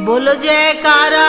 बोलो जयकारा,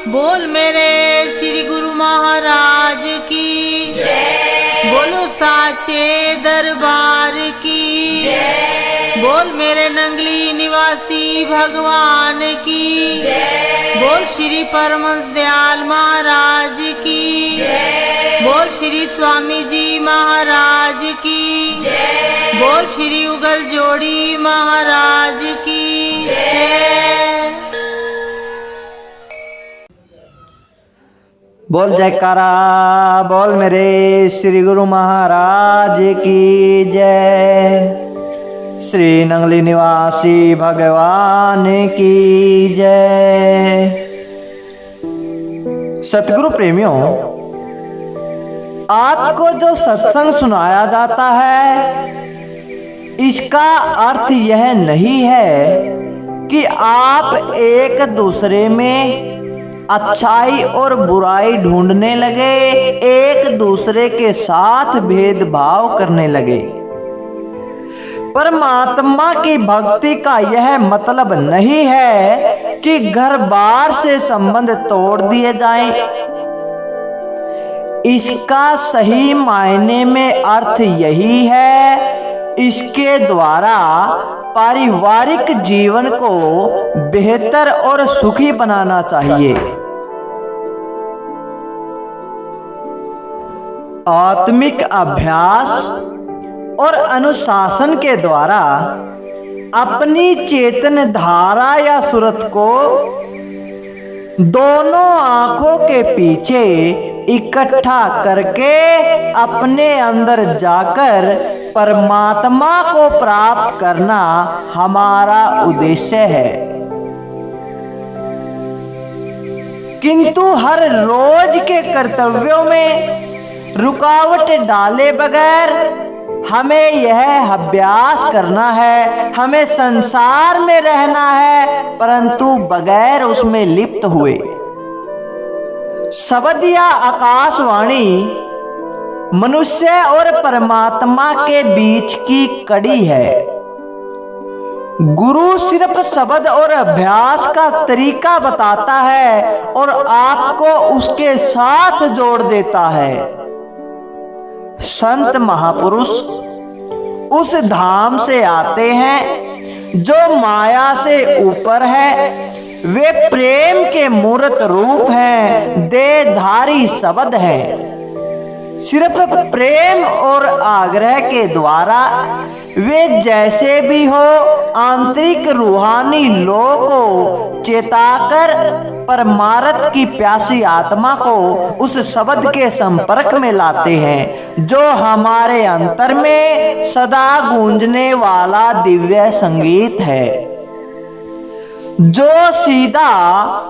बोल मेरे श्री गुरु महाराज की जय। बोलो साचे दरबार की जय। बोल मेरे नंगली निवासी भगवान की जय। बोल श्री परमहंस दयाल महाराज की जय। बोल श्री स्वामी जी महाराज की जय। बोल श्री उगल जोड़ी महाराज की जय। बोल जयकारा, बोल मेरे श्री गुरु महाराज की जय। श्री नंगली निवासी भगवान की जय। सतगुरु प्रेमियों, आपको जो सत्संग सुनाया जाता है इसका अर्थ यह नहीं है कि आप एक दूसरे में अच्छाई और बुराई ढूंढने लगे, एक दूसरे के साथ भेदभाव करने लगे। परमात्मा की भक्ति का यह मतलब नहीं है कि घर बार से संबंध तोड़ दिए जाएं। इसका सही मायने में अर्थ यही है, इसके द्वारा पारिवारिक जीवन को बेहतर और सुखी बनाना चाहिए। आत्मिक अभ्यास और अनुशासन के द्वारा अपनी चेतन धारा या सूरत को दोनों आंखों के पीछे इकट्ठा करके अपने अंदर जाकर परमात्मा को प्राप्त करना हमारा उद्देश्य है। किंतु हर रोज के कर्तव्यों में रुकावट डाले बगैर हमें यह अभ्यास करना है, हमें संसार में रहना है परंतु बगैर उसमें लिप्त हुए। शब्द या आकाशवाणी मनुष्य और परमात्मा के बीच की कड़ी है। गुरु सिर्फ शब्द और अभ्यास का तरीका बताता है और आपको उसके साथ जोड़ देता है। संत महापुरुष उस धाम से आते हैं जो माया से ऊपर है। वे प्रेम के मूर्त रूप हैं, देहधारी शब्द हैं। सिर्फ प्रेम और आग्रह के द्वारा वे जैसे भी हो आंतरिक रूहानी लो को चेताकर परमार्थ की प्यासी आत्मा को उस शब्द के संपर्क में लाते हैं जो हमारे अंतर में सदा गूंजने वाला दिव्य संगीत है, जो सीधा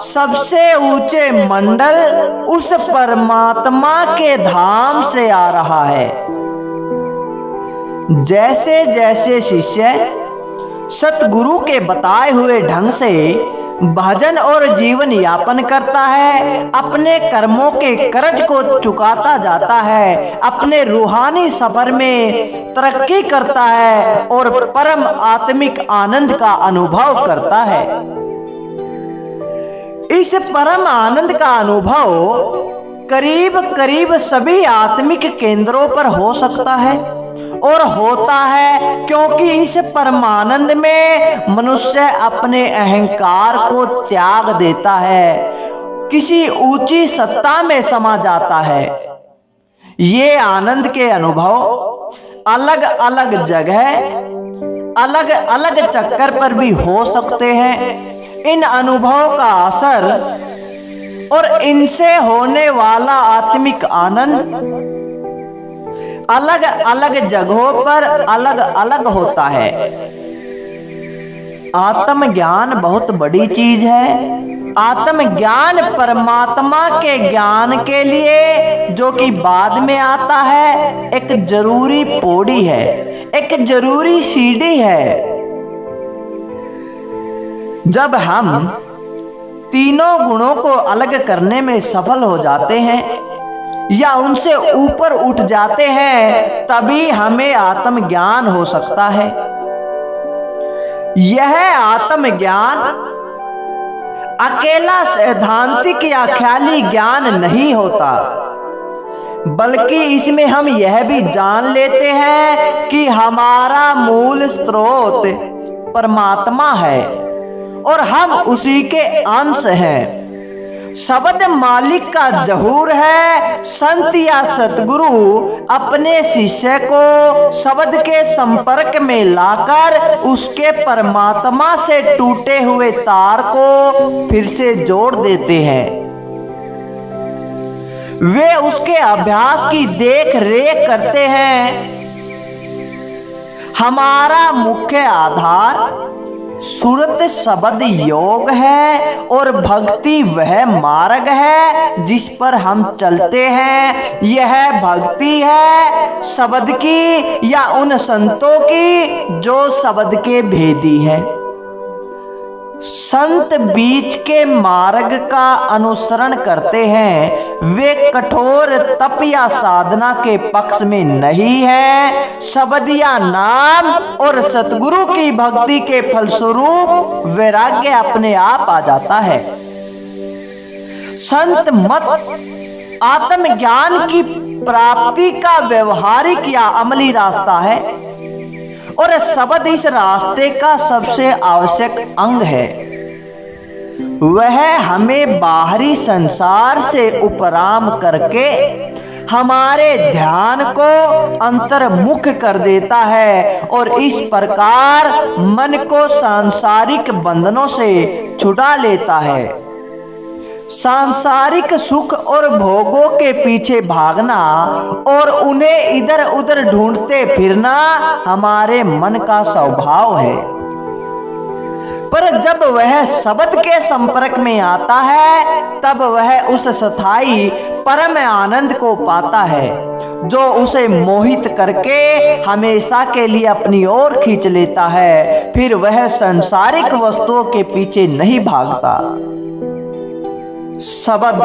सबसे ऊंचे मंडल उस परमात्मा के धाम से आ रहा है। जैसे जैसे शिष्य सतगुरु के बताए हुए ढंग से भजन और जीवन यापन करता है, अपने कर्मों के कर्ज को चुकाता जाता है, अपने रूहानी सफर में तरक्की करता है और परम आत्मिक आनंद का अनुभव करता है। इस परम आनंद का अनुभव करीब करीब सभी आत्मिक केंद्रों पर हो सकता है और होता है, क्योंकि इस परमानंद में मनुष्य अपने अहंकार को त्याग देता है, किसी ऊंची सत्ता में समा जाता है। ये आनंद के अनुभव अलग अलग जगह अलग अलग चक्कर पर भी हो सकते हैं। इन अनुभव का असर और इनसे होने वाला आत्मिक आनंद अलग अलग जगहों पर अलग अलग होता है। आत्मज्ञान बहुत बड़ी चीज है। आत्मज्ञान परमात्मा के ज्ञान के लिए, जो कि बाद में आता है, एक जरूरी पौड़ी है, एक जरूरी सीढ़ी है। जब हम तीनों गुणों को अलग करने में सफल हो जाते हैं या उनसे ऊपर उठ जाते हैं, तभी हमें आत्मज्ञान हो सकता है। यह आत्मज्ञान अकेला सैद्धांतिक या ख्याली ज्ञान नहीं होता, बल्कि इसमें हम यह भी जान लेते हैं कि हमारा मूल स्रोत परमात्मा है और हम उसी के अंश हैं। शब्द मालिक का ज़हूर है। संत या सतगुरु अपने शिष्य को शब्द के संपर्क में लाकर उसके परमात्मा से टूटे हुए तार को फिर से जोड़ देते हैं। वे उसके अभ्यास की देख रेख करते हैं। हमारा मुख्य आधार सुरत शब्द योग है और भक्ति वह मार्ग है जिस पर हम चलते हैं। यह भक्ति है शब्द की या उन संतों की जो शब्द के भेदी है। संत बीच के मार्ग का अनुसरण करते हैं। वे कठोर तप या साधना के पक्ष में नहीं है। शब्द या नाम और सतगुरु की भक्ति के फलस्वरूप वैराग्य अपने आप आ जाता है। संत मत आत्मज्ञान की प्राप्ति का व्यवहारिक या अमली रास्ता है और शब्द इस रास्ते का सबसे आवश्यक अंग है। वह हमें बाहरी संसार से उपराम करके हमारे ध्यान को अंतर्मुख कर देता है और इस प्रकार मन को सांसारिक बंधनों से छुड़ा लेता है। सांसारिक सुख और भोगों के पीछे भागना और उन्हें इधर उधर ढूंढते फिरना हमारे मन का स्वभाव है। पर जब वह शब्द के संपर्क में आता है तब वह उस स्थायी परम आनंद को पाता है जो उसे मोहित करके हमेशा के लिए अपनी ओर खींच लेता है। फिर वह सांसारिक वस्तुओं के पीछे नहीं भागता। शब्द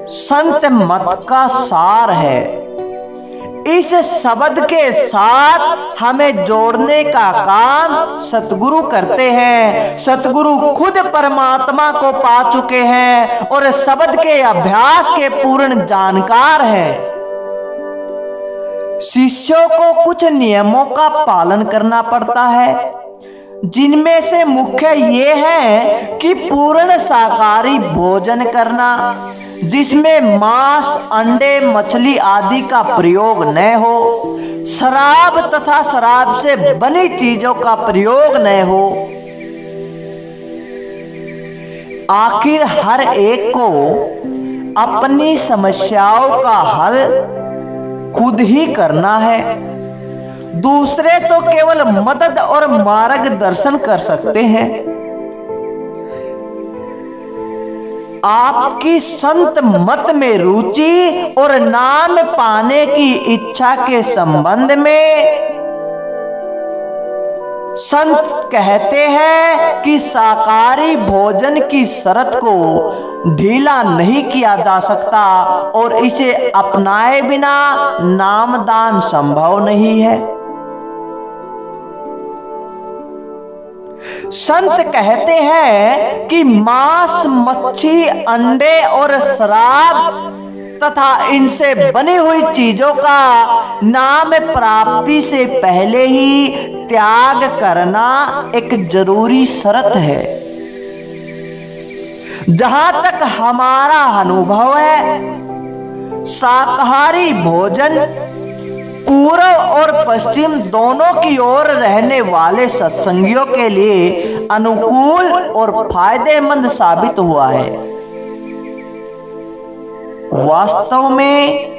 संत मत का सार है। इस शब्द के साथ हमें जोड़ने का काम सतगुरु करते हैं। सतगुरु खुद परमात्मा को पा चुके हैं और शब्द के अभ्यास के पूर्ण जानकार हैं। शिष्यों को कुछ नियमों का पालन करना पड़ता है, जिनमें से मुख्य ये है कि पूर्ण शाकाहारी भोजन करना, जिसमें मांस, अंडे, मछली आदि का प्रयोग न हो। शराब तथा शराब से बनी चीजों का प्रयोग न हो। आखिर हर एक को अपनी समस्याओं का हल खुद ही करना है। दूसरे तो केवल मदद और मार्गदर्शन कर सकते हैं। आपकी संत मत में रुचि और नाम पाने की इच्छा के संबंध में संत कहते हैं कि शाकाहारी भोजन की शर्त को ढीला नहीं किया जा सकता और इसे अपनाए बिना नामदान संभव नहीं है। संत कहते हैं कि मांस, मच्छी, अंडे और शराब तथा इनसे बनी हुई चीजों का नाम प्राप्ति से पहले ही त्याग करना एक जरूरी शर्त है। जहां तक हमारा अनुभव है, शाकाहारी भोजन पूर्व और पश्चिम दोनों की ओर रहने वाले सत्संगियों के लिए अनुकूल और फायदेमंद साबित हुआ है। वास्तव में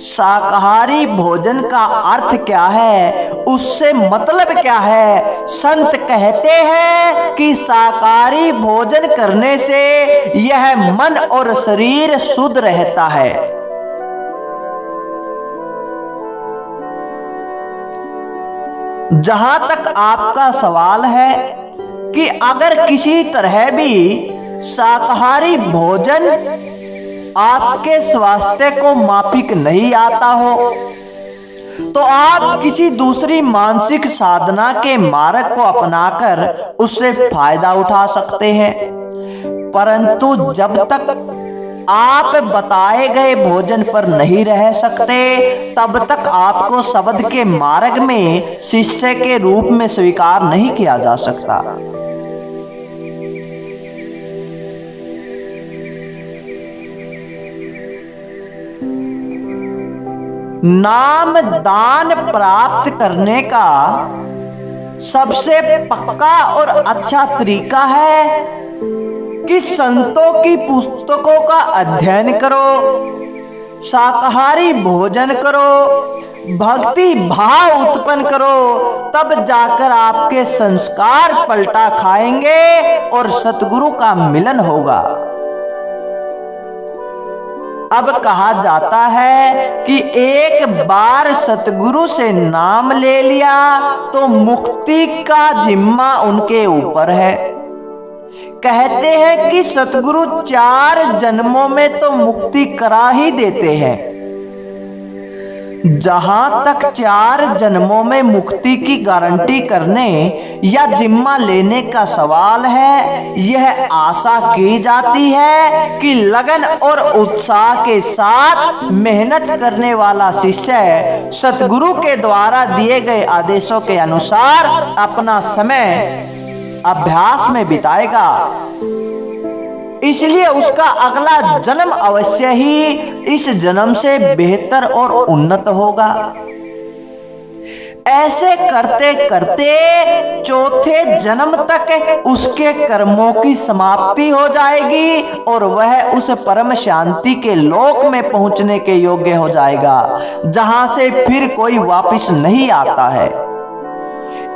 शाकाहारी भोजन का अर्थ क्या है, उससे मतलब क्या है? संत कहते हैं कि शाकाहारी भोजन करने से यह मन और शरीर शुद्ध रहता है। जहां तक आपका सवाल है कि अगर किसी तरह भी शाकाहारी भोजन आपके स्वास्थ्य को माफिक नहीं आता हो तो आप किसी दूसरी मानसिक साधना के मार्ग को अपनाकर उससे फायदा उठा सकते हैं। परंतु जब तक आप बताए गए भोजन पर नहीं रह सकते, तब तक आपको शब्द के मार्ग में शिष्य के रूप में स्वीकार नहीं किया जा सकता। नाम दान प्राप्त करने का सबसे पक्का और अच्छा तरीका है कि संतों की पुस्तकों का अध्ययन करो, शाकाहारी भोजन करो, भक्ति भाव उत्पन्न करो, तब जाकर आपके संस्कार पलटा खाएंगे और सतगुरु का मिलन होगा। अब कहा जाता है कि एक बार सतगुरु से नाम ले लिया तो मुक्ति का जिम्मा उनके ऊपर है। कहते हैं कि सतगुरु 4 जन्मों में तो मुक्ति करा ही देते हैं। जहां तक 4 जन्मों में मुक्ति की गारंटी करने या जिम्मा लेने का सवाल है, यह आशा की जाती है कि लगन और उत्साह के साथ मेहनत करने वाला शिष्य सतगुरु के द्वारा दिए गए आदेशों के अनुसार अपना समय अभ्यास में बिताएगा। इसलिए उसका अगला जन्म अवश्य ही इस जन्म से बेहतर और उन्नत होगा। ऐसे करते करते 4थे जन्म तक उसके कर्मों की समाप्ति हो जाएगी और वह उस परम शांति के लोक में पहुंचने के योग्य हो जाएगा, जहां से फिर कोई वापस नहीं आता है।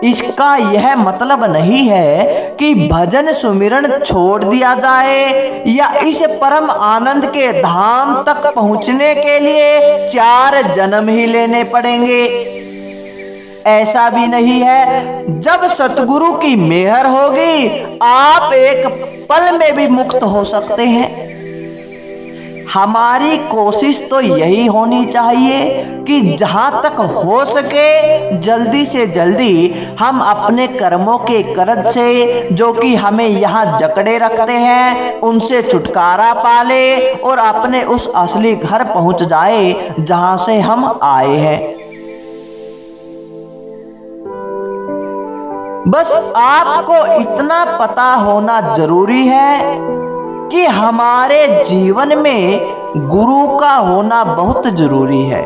इसका यह मतलब नहीं है कि भजन सुमिरन छोड़ दिया जाए या इस परम आनंद के धाम तक पहुंचने के लिए 4 जन्म ही लेने पड़ेंगे। ऐसा भी नहीं है। जब सतगुरु की मेहर होगी, आप एक पल में भी मुक्त हो सकते हैं। हमारी कोशिश तो यही होनी चाहिए कि जहां तक हो सके जल्दी से जल्दी हम अपने कर्मों के कर्ज से, जो कि हमें यहाँ जकड़े रखते हैं, उनसे छुटकारा पाले और अपने उस असली घर पहुंच जाए जहां से हम आए हैं। बस आपको इतना पता होना जरूरी है कि हमारे जीवन में गुरु का होना बहुत जरूरी है।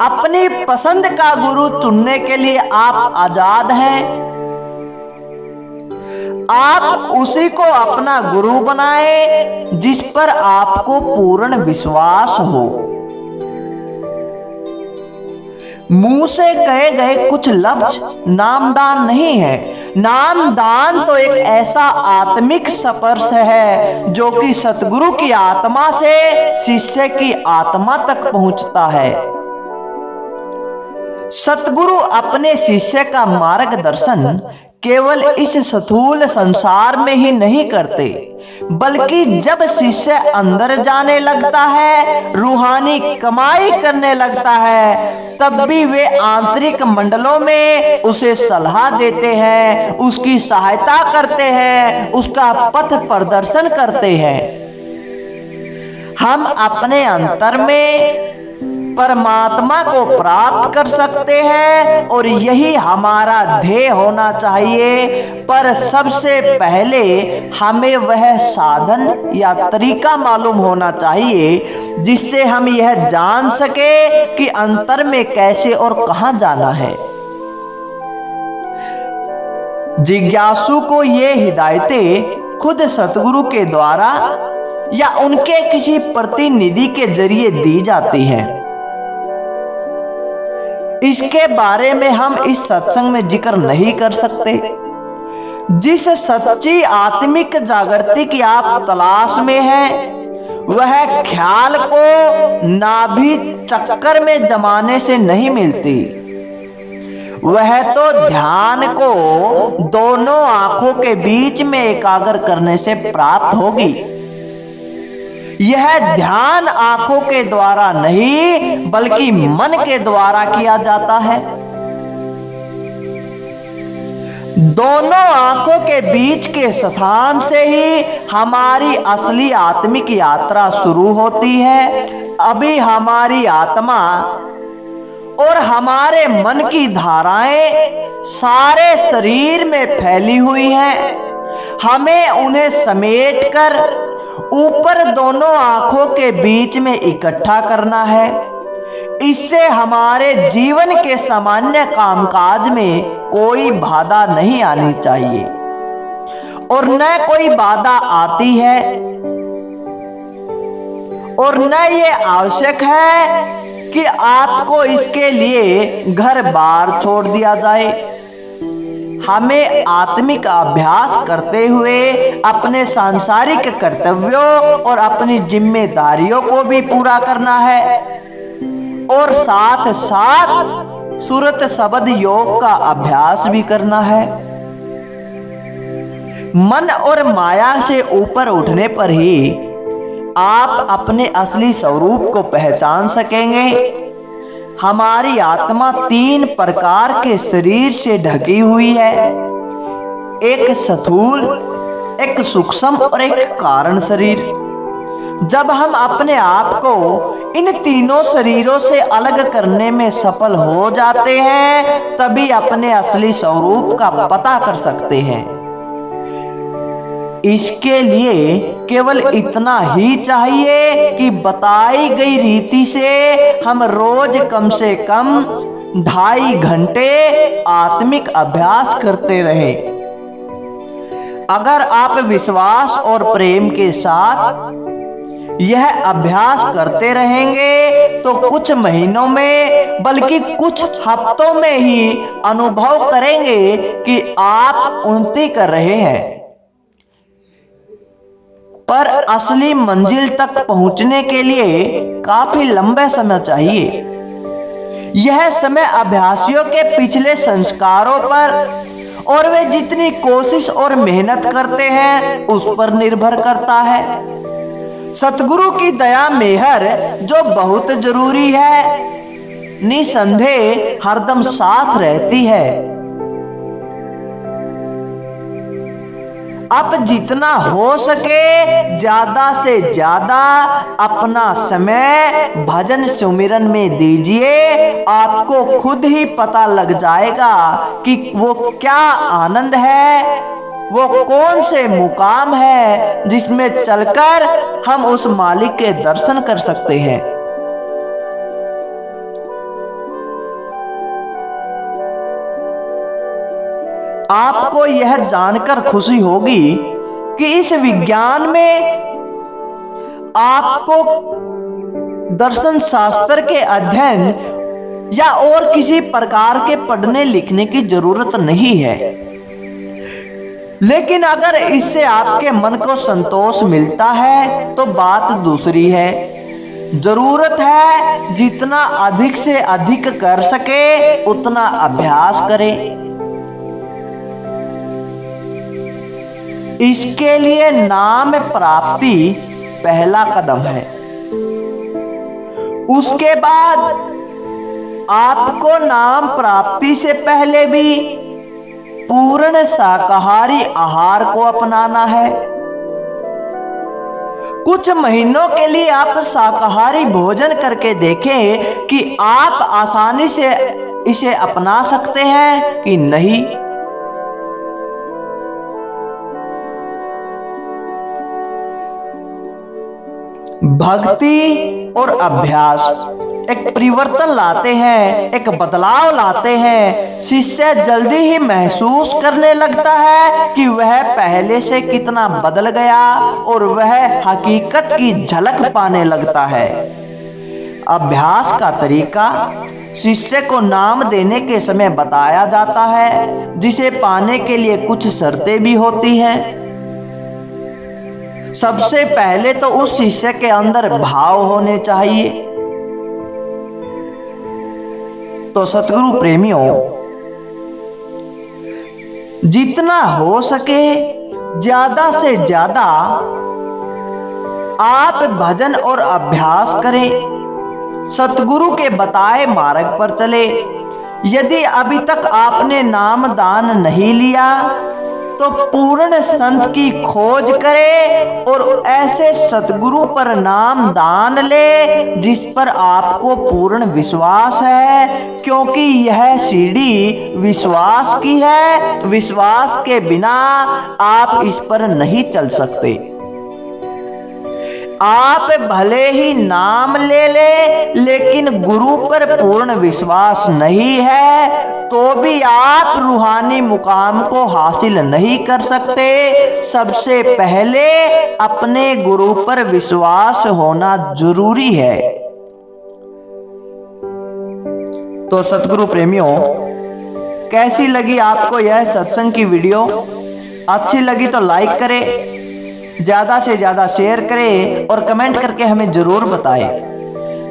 अपनी पसंद का गुरु चुनने के लिए आप आजाद हैं। आप उसी को अपना गुरु बनाए जिस पर आपको पूर्ण विश्वास हो। मुंह से कहे गए कुछ लफ्ज नामदान नहीं है। नामदान तो एक ऐसा आत्मिक स्पर्श है जो कि सतगुरु की आत्मा से शिष्य की आत्मा तक पहुंचता है। सतगुरु अपने शिष्य का मार्गदर्शन केवल इस स्थूल संसार में ही नहीं करते, बल्कि जब शिष्य अंदर जाने लगता है, रूहानी कमाई करने लगता है, तब भी वे आंतरिक मंडलों में उसे सलाह देते हैं, उसकी सहायता करते हैं, उसका पथ प्रदर्शन करते हैं। हम अपने अंतर में परमात्मा को प्राप्त कर सकते हैं और यही हमारा ध्येय होना चाहिए। पर सबसे पहले हमें वह साधन या तरीका मालूम होना चाहिए जिससे हम यह जान सके कि अंतर में कैसे और कहां जाना है। जिज्ञासु को ये हिदायतें खुद सतगुरु के द्वारा या उनके किसी प्रतिनिधि के जरिए दी जाती हैं। इसके बारे में हम इस सत्संग में जिक्र नहीं कर सकते। जिस सच्ची आत्मिक जागृति की आप तलाश में हैं, वह ख्याल को नाभि चक्कर में जमाने से नहीं मिलती। वह तो ध्यान को दोनों आंखों के बीच में एकाग्र करने से प्राप्त होगी। यह ध्यान आंखों के द्वारा नहीं बल्कि मन के द्वारा किया जाता है। दोनों आंखों के बीच के स्थान से ही हमारी असली आत्मिक यात्रा शुरू होती है। अभी हमारी आत्मा और हमारे मन की धाराएं सारे शरीर में फैली हुई हैं। हमें उन्हें समेटकर ऊपर दोनों आंखों के बीच में इकट्ठा करना है। इससे हमारे जीवन के सामान्य कामकाज में कोई बाधा नहीं आनी चाहिए और न कोई बाधा आती है और न ये आवश्यक है कि आपको इसके लिए घर बार छोड़ दिया जाए। हमें आत्मिक अभ्यास करते हुए अपने सांसारिक कर्तव्यों और अपनी जिम्मेदारियों को भी पूरा करना है और साथ साथ सुरत शब्द योग का अभ्यास भी करना है। मन और माया से ऊपर उठने पर ही आप अपने असली स्वरूप को पहचान सकेंगे। हमारी आत्मा 3 प्रकार के शरीर से ढकी हुई है, एक स्थूल, एक सूक्ष्म और एक कारण शरीर। जब हम अपने आप को इन तीनों शरीरों से अलग करने में सफल हो जाते हैं तभी अपने असली स्वरूप का पता कर सकते हैं। इसके लिए केवल इतना ही चाहिए कि बताई गई रीति से हम रोज कम से कम 2.5 घंटे आत्मिक अभ्यास करते रहें। अगर आप विश्वास और प्रेम के साथ यह अभ्यास करते रहेंगे तो कुछ महीनों में बल्कि कुछ हफ्तों में ही अनुभव करेंगे कि आप उन्नति कर रहे हैं। पर असली मंजिल तक पहुंचने के लिए काफी लंबा समय चाहिए। यह समय अभ्यासियों के पिछले संस्कारों पर और वे जितनी कोशिश और मेहनत करते हैं उस पर निर्भर करता है। सतगुरु की दया मेहर जो बहुत जरूरी है, निसंदेह हरदम साथ रहती है। अब जितना हो सके ज्यादा से ज्यादा अपना समय भजन सुमिरन में दीजिए। आपको खुद ही पता लग जाएगा कि वो क्या आनंद है, वो कौन से मुकाम है जिसमें चलकर हम उस मालिक के दर्शन कर सकते हैं। आपको यह जानकर खुशी होगी कि इस विज्ञान में आपको दर्शन शास्त्र के अध्ययन या और किसी प्रकार के पढ़ने लिखने की जरूरत नहीं है। लेकिन अगर इससे आपके मन को संतोष मिलता है तो बात दूसरी है। जरूरत है जितना अधिक से अधिक कर सके उतना अभ्यास करें। इसके लिए नाम प्राप्ति पहला कदम है। उसके बाद आपको नाम प्राप्ति से पहले भी पूर्ण शाकाहारी आहार को अपनाना है। कुछ महीनों के लिए आप शाकाहारी भोजन करके देखें कि आप आसानी से इसे अपना सकते हैं कि नहीं। भक्ति और अभ्यास एक परिवर्तन लाते हैं, एक बदलाव लाते हैं। शिष्य जल्दी ही महसूस करने लगता है कि वह पहले से कितना बदल गया और वह हकीकत की झलक पाने लगता है। अभ्यास का तरीका शिष्य को नाम देने के समय बताया जाता है, जिसे पाने के लिए कुछ शर्तें भी होती हैं। सबसे पहले तो उस शिष्य के अंदर भाव होने चाहिए। तो सतगुरु प्रेमियों, जितना हो सके ज्यादा से ज्यादा आप भजन और अभ्यास करें, सतगुरु के बताए मार्ग पर चले। यदि अभी तक आपने नाम दान नहीं लिया तो पूर्ण संत की खोज करे और ऐसे सतगुरु पर नाम दान ले जिस पर आपको पूर्ण विश्वास है, क्योंकि यह सीढ़ी विश्वास की है। विश्वास के बिना आप इस पर नहीं चल सकते। आप भले ही नाम ले लेकिन गुरु पर पूर्ण विश्वास नहीं है तो भी आप रूहानी मुकाम को हासिल नहीं कर सकते। सबसे पहले अपने गुरु पर विश्वास होना जरूरी है। तो सतगुरु प्रेमियों, कैसी लगी आपको यह सत्संग की वीडियो? अच्छी लगी तो लाइक करें, ज्यादा से ज्यादा शेयर करें और कमेंट करके हमें जरूर बताएं।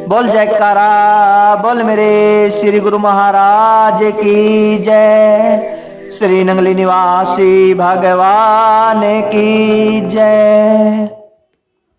बोल जयकारा, बोल मेरे श्री गुरु महाराज की जय। श्री नंगली निवासी भगवान की जय।